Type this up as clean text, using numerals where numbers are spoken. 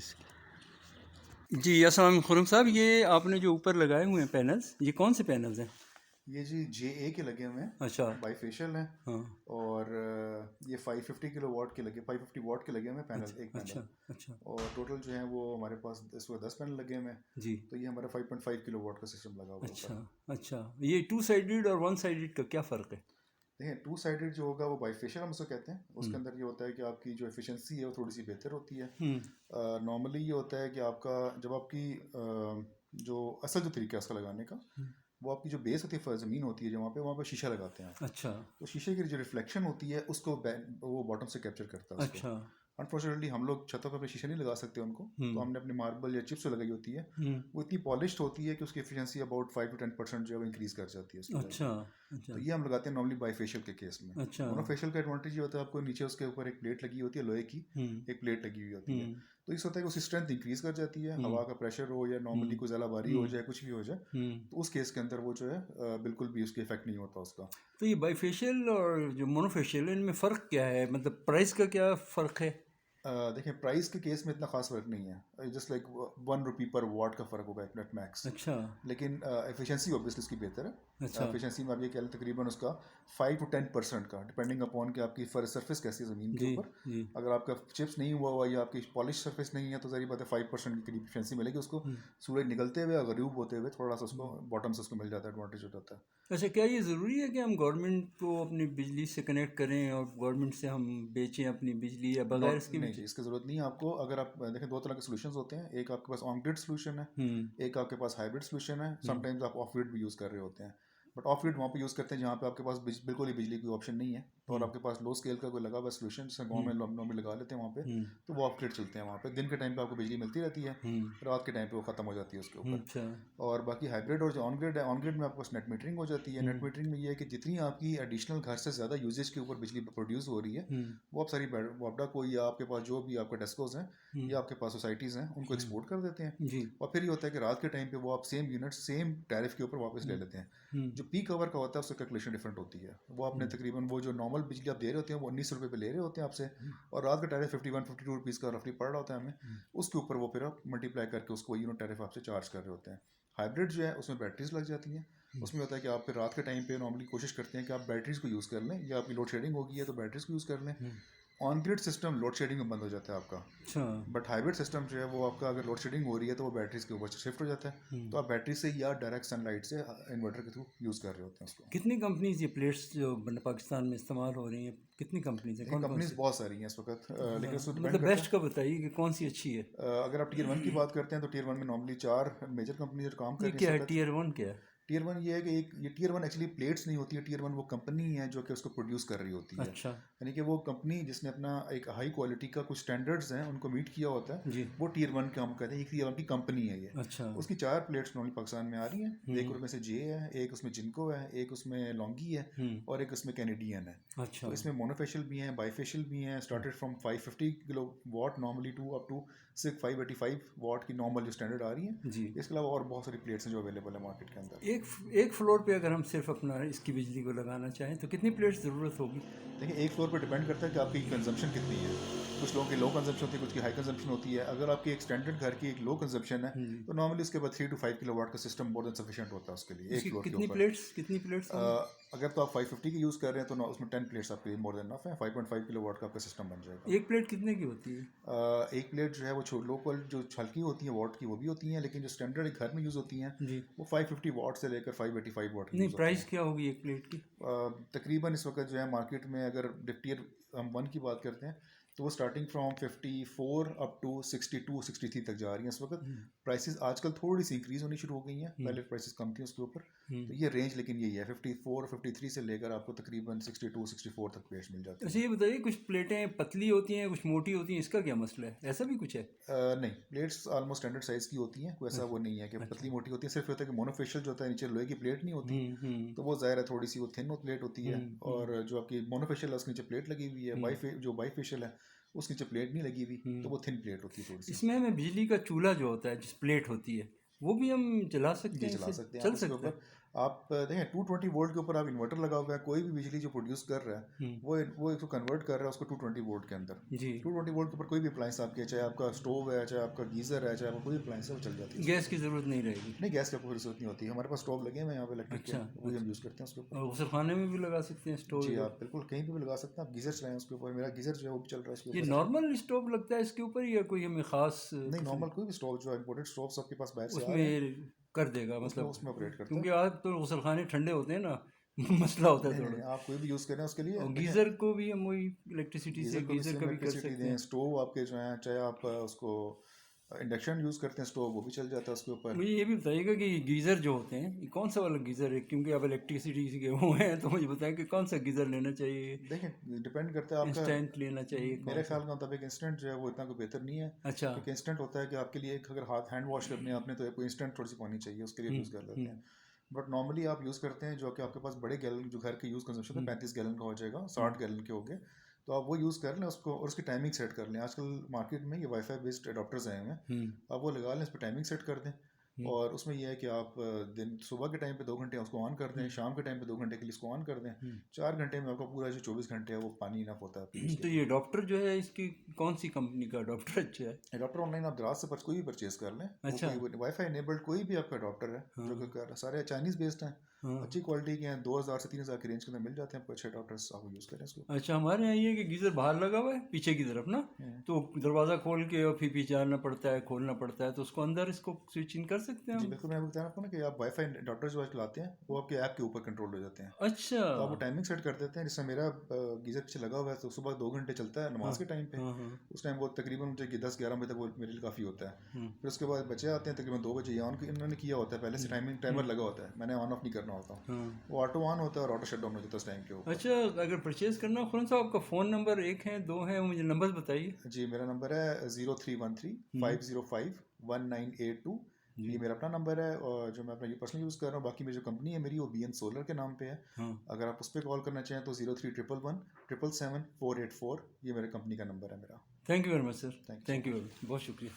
इस जी, अस्सलाम वालेकुम खुरम साहब, ये आपने जो ऊपर लगाए हुए हैं पैनल्स, ये कौन से पैनल्स हैं? ये जी JA के लगे हुए अच्छा। हैं, बाईफेशियल हैं। हाँ। और ये 550 किलो वाट के लगे 550 वाट के लगे हुए हैं पैनल, अच्छा एक पैनल। अच्छा अच्छा। और टोटल जो है वो हमारे पास इस वक्त 10 पैनल लगे हुए हैं। जी। तो ये हमारा 5.5 किलो वाट का सिस्टम लगा हुआ है अच्छा ऊपर। अच्छा, ये टू साइडेड और वन साइडेड का क्या फ़र्क है? देखिए, टू साइडेड जो होगा वो बाईफेशियल हम उसको कहते हैं। उसके हम्म अंदर ये होता है कि आपकी जो एफिशिएंसी है वो थोड़ी सी बेहतर होती है। हम्म नॉर्मली ये होता है कि आपका जब आपकी जो असल जो तरीका है उसका लगाने का, हम्म, वो आपकी जो बेस होती है, ज़मीन होती है, जो वहाँ पे शीशा लगाते हैं आप। अच्छा तो शीशे की जो रिफ्लेक्शन होती है उसको वो बॉटम से कैप्चर करता है उसको। अच्छा। अनफॉर्चुनेटली हम लोग छतों पर अपने शीशे नहीं लगा सकते उनको। तो हम्म हमने अपनी मार्बल या चिप्स लगाई होती है। हम्म वो इतनी पॉलिश्ड होती है कि उसकी एफिशिएंसी अबाउट 5 to 10% जो है वो इंक्रीज़ कर जाती है उसकी वजह अच्छा से। अच्छा तो ये हम लगाते हैं नॉर्मली बाईफेशियल के केस में। अच्छा। मोनोफेशियल का एडवांटेज ये होता है, आपको नीचे उसके ऊपर एक प्लेट लगी होती है लोहे की। हम्म एक प्लेट लगी हुई होती है। हम्म तो इससे होता है कि उसकी स्ट्रेंथ इंक्रीज़ कर जाती है, हम्म हवा का प्रेशर हो या नॉर्मली हम्म कोई ज़्यादा भारी हो हम्म जाए, कुछ भी हो जाए। हम्म। तो उस केस के अंदर वो जो है बिल्कुल भी उसकी इफेक्ट नहीं होता उसका। तो ये बाईफेशियल और जो मोनोफेशियल है, इनमें फ़र्क क्या है? मतलब प्राइस का क्या फ़र्क है? देखिए, प्राइस के केस में इतना खास फर्क नहीं है। जस्ट लाइक 1 रुपी पर वाट का फ़र्क होगा एट मैक्स। अच्छा लेकिन एफिशिएंसी ऑब्वियसली उसकी बेहतर है। अच्छा। एफिशिएंसी में आप ये कह लें तकरीबन उसका 5 to 10% का, डिपेंडिंग अपॉन कि आपकी सरफेस कैसी है ज़मीन के जी ऊपर। जी। अगर आपका चिप्स नहीं हुआ हुआ या आपकी पॉलिश सरफेस नहीं है तो ज़ाहिर बात है 5% की करीब एफिशिएंसी मिलेगी उसको। हम्म सूरज निकलते हुए, गरूब होते हुए थोड़ा सा उसको हम्म। बॉटम से उसको मिल जाता है, एडवांटेज हो जाता है। अच्छा, क्या ये ज़रूरी है कि हम गवर्नमेंट को अपनी बिजली से कनेक्ट करें और गवर्नमेंट से हम बेचें अपनी बिजली, या बगैर नॉट इसके भी नहीं जी, इसकी ज़रूरत नहीं है आपको। अगर आप देखें, दो तरह के सोल्यूशंस होते हैं। एक आपके पास ऑन ग्रिड सोल्यूशन है, हम्म एक आपके पास हाइब्रिड सोल्यूशन है। हम्म समटाइम्स आप ऑफ ग्रिड भी यूज़ कर रहे होते हैं। बट ऑफ ग्रिड वहाँ पे यूज़ करते हैं जहाँ पे आपके पास बिल्कुल ही बिजली की ऑप्शन नहीं है। तो और हम्म आपके पास लो स्केल का कोई लगा हुआ सोल्यूशन, जैसे गाँव में हम्म नॉर्मली लगा लेते हैं वहाँ पे। हम्म तो वो ऑफ ग्रिड चलते हैं वहाँ पे। दिन के टाइम पे आपको बिजली मिलती रहती है, हम्म रात के टाइम पे वो ख़त्म हो जाती है उसके ऊपर। अच्छा। और बाकी हाइब्रिड और जो ऑन ग्रिड है, ऑन ग्रिड में आपको नेट मीटरिंग हो जाती है। नेट हम्म मीटरिंग में ये है कि जितनी आपकी एडिशनल घर से ज़्यादा यूजेज के ऊपर बिजली प्रोड्यूस हो रही है, हम्म वो आप सारी वापडा को या आपके पास जो भी आपके डेस्कोज हैं हम्म या आपके पास सोसाइटीज़ हैं उनको एक्सपोर्ट कर देते हैं। जी। और फिर ये होता है कि रात के टाइम पे वो आप सेम यूनिट सेम टैरिफ के ऊपर वापस ले हम्म लेते हैं। हम्म जो पीक आवर का होता है उसका कैलकुलेशन डिफरेंट होती है। वो आपने हम्म तकरीबन वो जो नॉर्मल बिजली आप दे रहे होते हैं वो 19 रुपये पे ले रहे होते हैं आपसे। हम्म और रात का टैरिफ 51-52 रुपीज़ का रफली पड़ रहा होता है हमें। हम्म उसके ऊपर वो फिर आप मल्टीप्लाई करके उसको यूनिट टैरिफ आपसे चार्ज कर रहे होते हैं। हाइब्रिड जो है उसमें बैटरीज लग जाती हैं। उसमें होता है कि आप फिर रात के टाइम पे नॉर्मली कोशिश करते हैं कि आप बैटरीज को यूज़ कर लें, या आपकी लोड शेडिंग होगी है तो बैटरीज को यूज़ कर लें। हम्म। On grid system load shedding में बंद हो जाता है आपका। अच्छा। बट हाइब्रिड सिस्टम जो है वो आपका अगर लोड शेडिंग हो रही है तो वो बैटरीज के ऊपर से शिफ्ट हो जाता है। हम्म। तो आप बैटरी से या डायरेक्ट सनलाइट से इन्वर्टर के थ्रू यूज़ कर रहे होते हैं उसको। कितनी कंपनीज ये प्लेट्स जो पाकिस्तान में इस्तेमाल हो रही हैं, कितनी कंपनीज हैं, देखिए, कौन कौन कंपनीज सी? बहुत सारी हैं इस वक्त, लेकिन उसको डिपेंड मतलब करता बेस्ट है। का बताइए कि कौन सी अच्छी है। अगर आप टीयर वन की बात करते हैं तो टीयर वन में नॉर्मली 4 मेजर कंपनीज काम कर ये रही हैं इस क्या है, वक्त। टीयर वन क्या है? टीयर वन ये है कि एक ये टीयर वन एक्चुअली प्लेट्स नहीं होती है। टीयर वन वो कंपनी है जो कि उसको प्रोड्यूस कर रही होती है। अच्छा। यानी कि वो कंपनी जिसने अपना एक हाई क्वालिटी का कुछ स्टैंडर्ड्स हैं उनको मीट किया होता है, जी। वो टीयर वन का हम कहते हैं। एक टीयर वन की कंपनी है ये। अच्छा। उसकी 4 प्लेट्स नॉर्मली पाकिस्तान में आ रही हैं। एक हम्म उसमें से जे है, एक उसमें जिनको है, एक उसमें लॉन्गी है, हम्म। और एक उसमें कैनेडियन है। अच्छा। तो इसमें मोनोफेशियल भी हैं, बाईफेशियल भी हैं, started from 550 kilowatt normally to up to 585 watt की नॉर्मल जो स्टैंडर्ड आ रही हैं। जी। इसके अलावा और बहुत सारी प्लेट्स हैं जो अवेलेबल है मार्केट के अंदर। एक एक फ्लोर पे अगर हम सिर्फ अपना इसकी बिजली को लगाना चाहें तो कितनी प्लेट्स ज़रूरत होगी? देखिए, एक फ्लोर पे डिपेंड करता है कि आपकी कंजम्पशन कितनी है। कुछ लोगों की लो कंजम्पशन होती है, कुछ की हाई कंजम्पशन होती है। अगर आपकी एक स्टैंडर्ड घर की एक लो कंजम्पशन है जी। तो नॉर्मली उसके बाद 3 to 5 किलो वाट का सिस्टम मोर देन सफिशिएंट होता है उसके लिए, एक उसकी फ्लोर के कितनी ऊपर। प्लेट्स कितनी प्लेट्स होंगी? अगर तो आप 550 की यूज़ कर रहे हैं तो उसमें 10 प्लेट्स आपके लिए मोर देन इनफ है। 5.5 किलो वाट का आपका सिस्टम बन जाएगा। एक प्लेट कितने की होती है? एक प्लेट जो है वो लो क्वालिटी जो हल्की होती है वाट की वो भी होती हैं, लेकिन जो स्टैंडर्ड एक घर में यूज़ होती हैं जी। वो 550 वाट से लेकर 585 वाट की नहीं, यूज़ होती प्राइस हैं। क्या होगी एक प्लेट की? तकरीबन इस वक्त जो है मार्केट में, अगर टियर हम वन की बात करते हैं तो वो स्टार्टिंग फ्रॉम 54 अप टू 62-63 तक जा रही हैं इस वक्त। हम्म प्राइसेस आजकल थोड़ी सी इंक्रीज़ होनी शुरू हो गई हैं, हम्म पहले प्राइसेस कम थी उसके ऊपर। हम्म। तो ये रेंज लेकिन यही है, 54-53 से लेकर आपको तकरीबन 62-64 तक प्लेट्स मिल जाती अच्छा, हैं। ये बताइए, कुछ प्लेटें पतली होती हैं, कुछ मोटी होती हैं, इसका क्या मसला है? ऐसा भी कुछ है? नहीं, प्लेट्स ऑलमोस्ट स्टैंडर्ड साइज़ की होती हैं, कोई ऐसा वो नहीं है कि अच्छा। पतली मोटी होती है। सिर्फ ये होता है कि मोनोफेशियल जो होता है नीचे लोहे की प्लेट नहीं होती। हम्म। तो वो ज़ाहिर है थोड़ी सी वो थिन प्लेट होती है। हम्म। और जो आपकी मोनोफेशियल है उसके नीचे प्लेट लगी हुई है। हम्म जो बाईफेशियल है उसके नीचे प्लेट नहीं लगी हुई, तो हम्म। वो थिन प्लेट होती है थोड़ी सी। इसमें हमें बिजली का चूल्हा जो होता है, जिस प्लेट होती है, वो भी हम जला सकते जी, हैं, चला इससे सकते हैं आप चल उसके सकता ऊपर। है? आप देखें 220 वोल्ट के ऊपर आप इन्वर्टर लगा हुआ है, कोई भी बिजली जो प्रोड्यूस कर रहा है वो इसको कन्वर्ट कर रहा है उसको 220 वोल्ट के अंदर। जी 220 वोल्ट के ऊपर कोई भी अप्लाइंस आपके, चाहे आपका स्टोव है, चाहे आपका गीज़र है, चाहे आपका कोई अप्लाइंस है, वो चल जाती है। गैस की ज़रूरत नहीं रहेगी। नहीं, गैस की आपको जरूरत नहीं होती है, हमारे पास स्टोव लगे हुए हैं यहाँ पे इलेक्ट्रिक के, अच्छा वही हम यूज़ करते हैं उसके ऊपर। और गुसलखाने में भी लगा सकते हैं स्टोव जी को? आप बिल्कुल कहीं पे भी लगा सकते हैं, आप गीज़र चलाएं उसके ऊपर, मेरा गीज़र जो है वो भी चल रहा है इसके ये ऊपर। नॉर्मल स्टोव लगता है इसके ऊपर या कोई हमें ख़ास नहीं, नॉर्मल कोई भी स्टोव जो इम्पोर्टेड स्टोव्स आपके पास बाहर से आ रहे हैं उसमें कर देगा उसमें मतलब? उसमें ऑपरेट करता क्योंकि है। आज तो गुसलखाने ठंडे होते हैं ना मसला होता है नहीं नहीं थोड़ा। नहीं, आप कोई भी यूज़ करें उसके लिए। और देखें, गीज़र को भी हम वही इलेक्ट्रिसिटी से गीज़र को भी गीज़र सेम का भी कर इलेक्ट्रिसिटी सकते दें, हैं? स्टोव आपके जो हैं, चाहे आप उसको इंडक्शन यूज़ करते हैं स्टोव, वो भी चल जाता है उसके ऊपर। मुझे ये भी बताइएगा कि गीज़र जो होते हैं ये कौन सा वाला गीज़र है, क्योंकि आप इलेक्ट्रिसिटी के वो हैं तो मुझे बताएं कि कौन सा गीज़र लेना चाहिए, देखें डिपेंड करता है आपका। इंस्टेंट लेना चाहिए कौन मेरे सा? ख्याल का मुताबिक इंस्टेंट जो है वो इतना कोई बेहतर नहीं है, अच्छा। क्योंकि इंस्टेंट होता है कि आपके लिए एक अगर हाथ हैंड वॉश करने हैं आपने तो कोई इंस्टेंट थोड़ी सी पानी चाहिए, उसके लिए यूज़ कर लेते हैं। बट नॉर्मली आप यूज़ करते हैं जो कि आपके पास बड़े गैलन जो घर के यूज़ कंजप्शन है 35 गैलन का हो जाएगा, 60 गैलन के हो गए, तो आप वो यूज़ कर लें उसको और उसकी टाइमिंग सेट कर लें। आजकल मार्केट में ये वाईफाई बेस्ड अडॉप्टर्स आए हुए हैं, आप वो लगा लें, इस पर टाइमिंग सेट कर दें और उसमें यह है कि आप दिन सुबह के टाइम पे 2 घंटे उसको ऑन कर दें, शाम के टाइम पे 2 घंटे के लिए इसको ऑन कर दें, 4 घंटे में आपका पूरा जो 24 घंटे है वो पानी इनफ होता है आपके यूज़ के तो लिए। ये अडॉप्टर जो है इसकी कौन सी कंपनी का अडॉप्टर अच्छा है? अडॉप्टर ऑनलाइन आप दराज से कोई भी परचेज कर लें, वो अच्छा। कोई वाईफाई इनेबल्ड कोई भी आपका अडॉप्टर है जो कि कर सारे चाइनीज़ बेस्ड हैं, हाँ। अच्छी क्वालिटी के हैं, 2000 से 3000 की रेंज के अंदर मिल जाते हैं आपको अच्छे अडॉप्टर्स, आप यूज़ करें इसको। अच्छा, हमारे यहाँ ये है कि गीज़र बाहर लगा हुआ है पीछे की तरफ ना, तो दरवाज़ा खोल के और फिर पीछे आना पड़ता है, खोलना पड़ता है, तो उसको अंदर इसको स्विच इन कर सकते हैं जी हम? बिल्कुल, मैं बताया आपको ना कि आप वाईफाई अडॉप्टर जो आज लाते हैं वो आपके ऐप के ऊपर कंट्रोल हो जाते हैं, अच्छा। तो आप वो टाइमिंग सेट कर देते हैं। जैसे मेरा गीज़र पीछे लगा हुआ है तो सुबह 2 घंटे चलता है नमाज के टाइम पे, हाँ हाँ। उस टाइम वो तकरीबन मुझे 10-11 बजे तक वो मेरे लिए काफ़ी होता है। फिर उसके बाद बच्चे आते हैं तकरीबन 2 बजे, ऑन इन्होंने किया होता है पहले से, टाइमर लगा होता है, मैंने ऑन ऑफ नहीं करना होता, हाँ। वो ऑटो ऑन होता है और ऑटो शट डाउन हो जाता है उस टाइम के ऊपर। अच्छा, अगर परचेज़ करना हो खुरन साहब, आपका फ़ोन नंबर 1 है 2 है, मुझे नंबर बताइए। जी मेरा नंबर है 0313-505-1982, ये मेरा अपना नंबर है और जो मैं अपना ये पर्सनल यूज़ कर रहा हूँ। बाकी मेरी जो कंपनी है मेरी वो BN सोलर के नाम पे है, हाँ। अगर आप उस पर कॉल करना चाहें तो 0311-777-484, ये मेरे कंपनी का नंबर है मेरा। Thank you very much sir, thank you so thank you much. Very much, बहुत शुक्रिया।